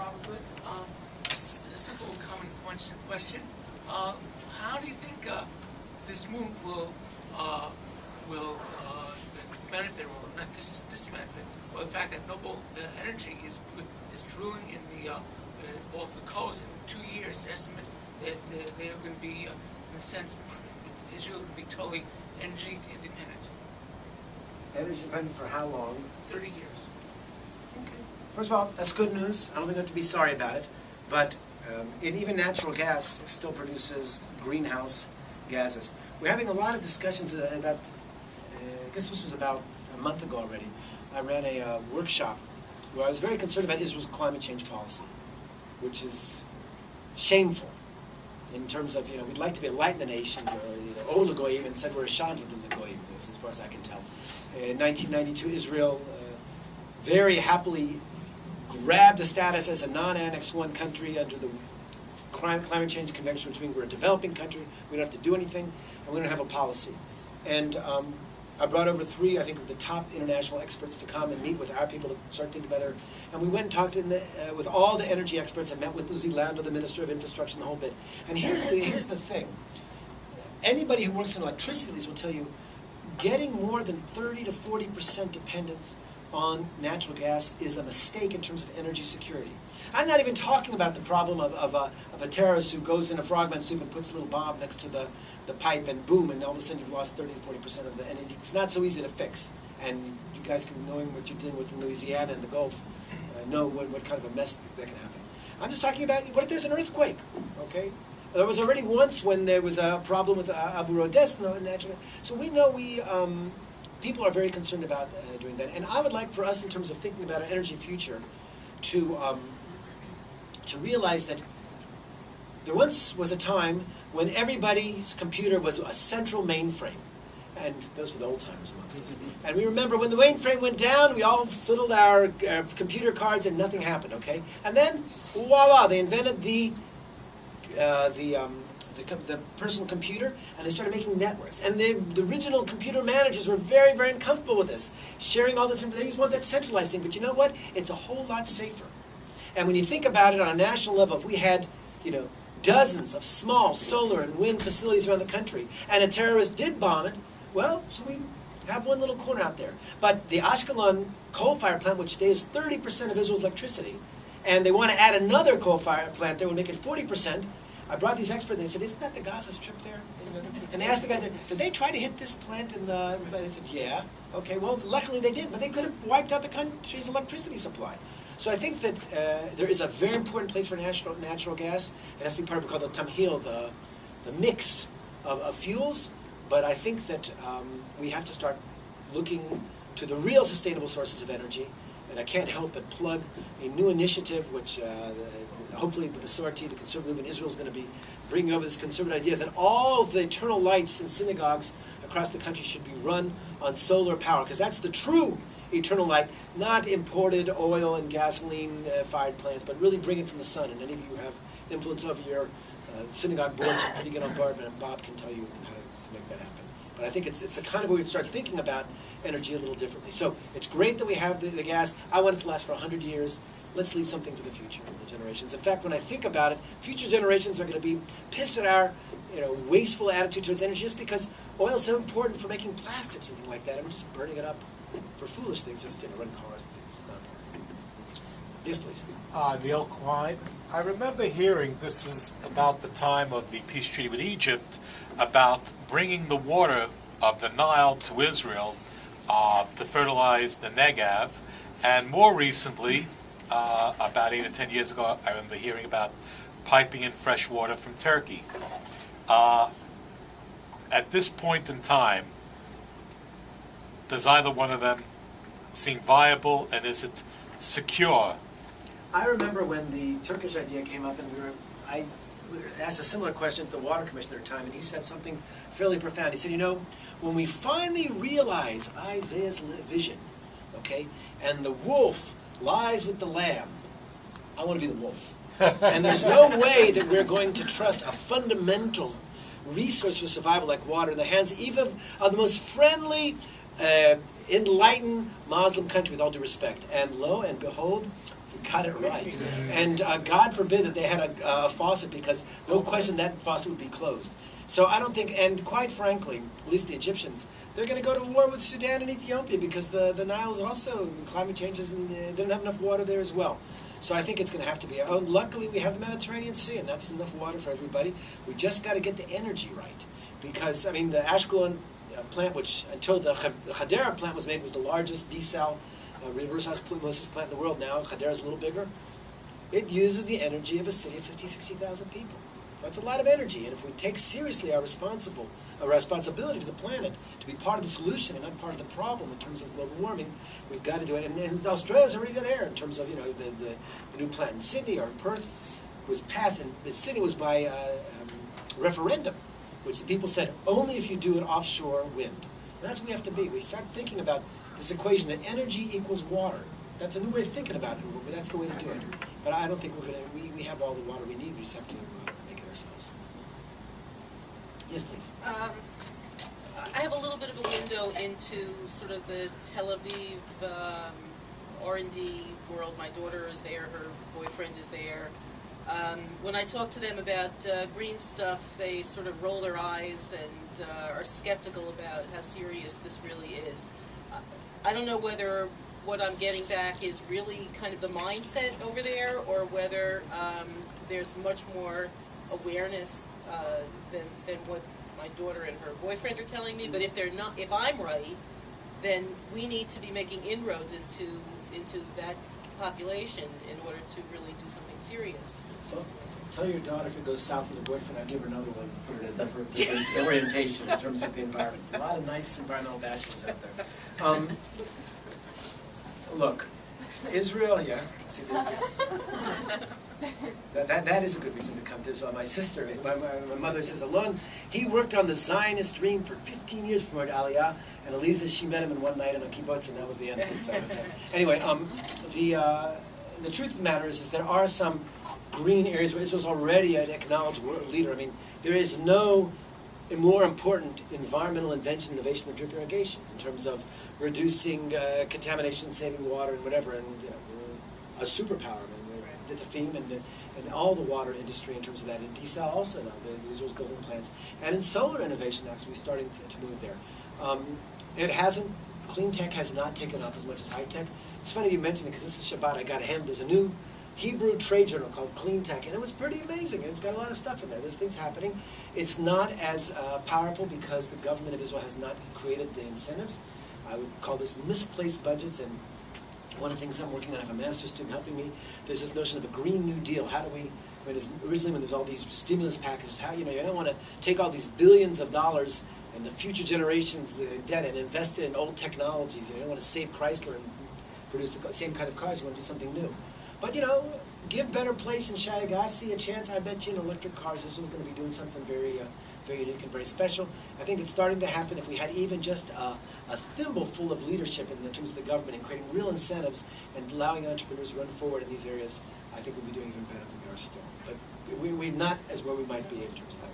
probably. A simple, common question. How do you think this movement will benefit, or not disbenefit, or the fact that Noble Energy is drilling in the off the coast in 2 years? Estimate that they're going to be, in a sense, Israel's going to be totally energy independent. Energy independent for how long? 30 years. Okay. First of all, that's good news. I don't think we have to be sorry about it. But even natural gas still produces greenhouse gases. We're having a lot of discussions about, I guess this was about a month ago already. I ran a workshop where I was very concerned about Israel's climate change policy, which is shameful in terms of, we'd like to be a light in the nations, or Ola Goyim, and said we're a Shant in the Goyim, as far as I can tell. In 1992, Israel very happily grabbed the status as a non-Annex I country under the Climate Change Convention, which means we're a developing country, we don't have to do anything, and we don't have a policy. And I brought over 3, I think, of the top international experts to come and meet with our people to start thinking about it. And we went and talked with all the energy experts. I met with Uzi Lando, the Minister of Infrastructure, and the whole bit. And here's the thing. Anybody who works in electricity will tell you, getting more than 30 to 40% dependence on natural gas is a mistake in terms of energy security. I'm not even talking about the problem of a terrorist who goes in a frogman soup and puts a little bomb next to the pipe, and boom, and all of a sudden you've lost 30 to 40% of the energy. It's not so easy to fix. And you guys can, knowing what you're dealing with in Louisiana and the Gulf, know what kind of a mess that can happen. I'm just talking about, what if there's an earthquake, okay? There was already once when there was a problem with Abu Rodes, naturally. So we know people are very concerned about doing that. And I would like for us, in terms of thinking about our energy future, to realize that there once was a time when everybody's computer was a central mainframe. And those were the old timers amongst us. And we remember when the mainframe went down, we all fiddled our computer cards and nothing happened, okay? And then, voila, they invented the personal computer, and they started making networks. And the original computer managers were very, very uncomfortable with this, sharing all this information. They just want that centralized thing. But you know what? It's a whole lot safer. And when you think about it on a national level, if we had, dozens of small solar and wind facilities around the country, and a terrorist did bomb it, well, so we have one little corner out there. But the Ashkelon coal-fired plant, which stays 30% of Israel's electricity, and they want to add another coal-fired plant there, will make it 40%. I brought these experts, and they said, isn't that the Gaza Strip there? And they asked the guy there, did they try to hit this plant in the... They said, yeah. Okay, well, luckily they didn't, but they could have wiped out the country's electricity supply. So I think that there is a very important place for natural gas. It has to be part of what's called the tamhil, the mix of fuels. But I think that we have to start looking to the real sustainable sources of energy. And I can't help but plug a new initiative, which hopefully the Masorti, the conservative movement in Israel, is going to be bringing over this conservative idea that all of the eternal lights in synagogues across the country should be run on solar power, because that's the true eternal light, not imported oil and gasoline-fired plants, but really bring it from the sun. And any of you who have influence over your synagogue board should pretty get on board, and Bob can tell you how to make that happen. But I think it's the kind of way we would start thinking about energy a little differently. So it's great that we have the gas. I want it to last for 100 years. Let's leave something for the future generations. In fact, when I think about it, future generations are going to be pissed at our wasteful attitude towards energy just because oil is so important for making plastic, something like that. And we're just burning it up for foolish things, just run cars and things. Yes, please. Neil Klein. I remember hearing, this is about the time of the peace treaty with Egypt, about bringing the water of the Nile to Israel to fertilize the Negev. And more recently, about 8 or 10 years ago, I remember hearing about piping in fresh water from Turkey. At this point in time, does either one of them seem viable, and is it secure? I remember when the Turkish idea came up, and I asked a similar question at the Water Commissioner at the time, and he said something fairly profound. He said, when we finally realize Isaiah's vision, okay, and the wolf lies with the lamb, I want to be the wolf. And there's no way that we're going to trust a fundamental resource for survival like water in the hands even of the most friendly, enlightened Muslim country, with all due respect. And lo and behold, he got it right. And God forbid that they had a faucet, because no question that faucet would be closed. So I don't think, and quite frankly, at least the Egyptians, they're going to go to war with Sudan and Ethiopia, because the Nile is also, climate changes, and they don't have enough water there as well. So I think it's going to have to be. Oh, luckily we have the Mediterranean Sea, and that's enough water for everybody. We just got to get the energy right, because I mean the Ashkelon plant, which until the Hadera plant was made, was the largest desal reverse osmosis plant in the world. Now Hadera is a little bigger. It uses the energy of a city of 50, 60,000 people. So that's a lot of energy, and if we take seriously our responsibility to the planet to be part of the solution and not part of the problem in terms of global warming, we've got to do it. And Australia's already there in terms of, you know, the new plant in Sydney or in Perth was passed, and Sydney was by referendum, which the people said only if you do it offshore wind. And that's what we have to be. We start thinking about this equation that energy equals water. That's a new way of thinking about it. That's the way to do it. But I don't think we have all the water we need. We just have to make it ourselves. Yes, please. I have a little bit of a window into sort of the Tel Aviv R&D world. My daughter is there. Her boyfriend is there. When I talk to them about green stuff, they sort of roll their eyes and are skeptical about how serious this really is. I don't know whether what I'm getting back is really kind of the mindset over there, or whether there's much more awareness than what my daughter and her boyfriend are telling me. But if they're not, if I'm right, then we need to be making inroads into that population in order to really do something serious. It seems to me. Tell your daughter if it goes south with her boyfriend, I'll give her another one, put her in a different orientation in terms of the environment. A lot of nice environmental bachelors out there. Look, Israel, yeah, I can see Israel. That is a good reason to come to Israel. My sister, my mother says, Alon, he worked on the Zionist dream for 15 years before Aliyah, and Eliza, she met him in one night on a kibbutz, and that was the end of it. So anyway, the truth of the matter is there are some green areas where Israel's already an acknowledged world leader. I mean, there is no more important environmental invention, innovation than drip irrigation in terms of reducing contamination, saving water, and whatever. And you know, we're a superpower. I mean, we're the theme and all the water industry in terms of that. And desal also now, Israel's building plants, and in solar innovation actually starting to move there. It hasn't. Clean tech has not taken off as much as high tech. It's funny you mentioned it because this is Shabbat. I got a hand. There's a new Hebrew trade journal called Clean Tech, and it was pretty amazing. And it's got a lot of stuff in there. There's things happening. It's not as powerful because the government of Israel has not created the incentives. I would call this misplaced budgets. And one of the things I'm working on, I have a master's student helping me. There's this notion of a Green New Deal. How do we? Originally, when there's all these stimulus packages, how you don't want to take all these billions of dollars and the future generations' debt and invest it in old technologies. You don't want to save Chrysler and produce the same kind of cars. You want to do something new. But, give Better Place and Shai Agassi a chance. I bet you in electric cars, this was going to be doing something very, very unique and very special. I think it's starting to happen. If we had even just a thimbleful of leadership in terms of the government and creating real incentives and allowing entrepreneurs to run forward in these areas, I think we'll be doing even better than we are still. But we're not as where we might be in terms of that.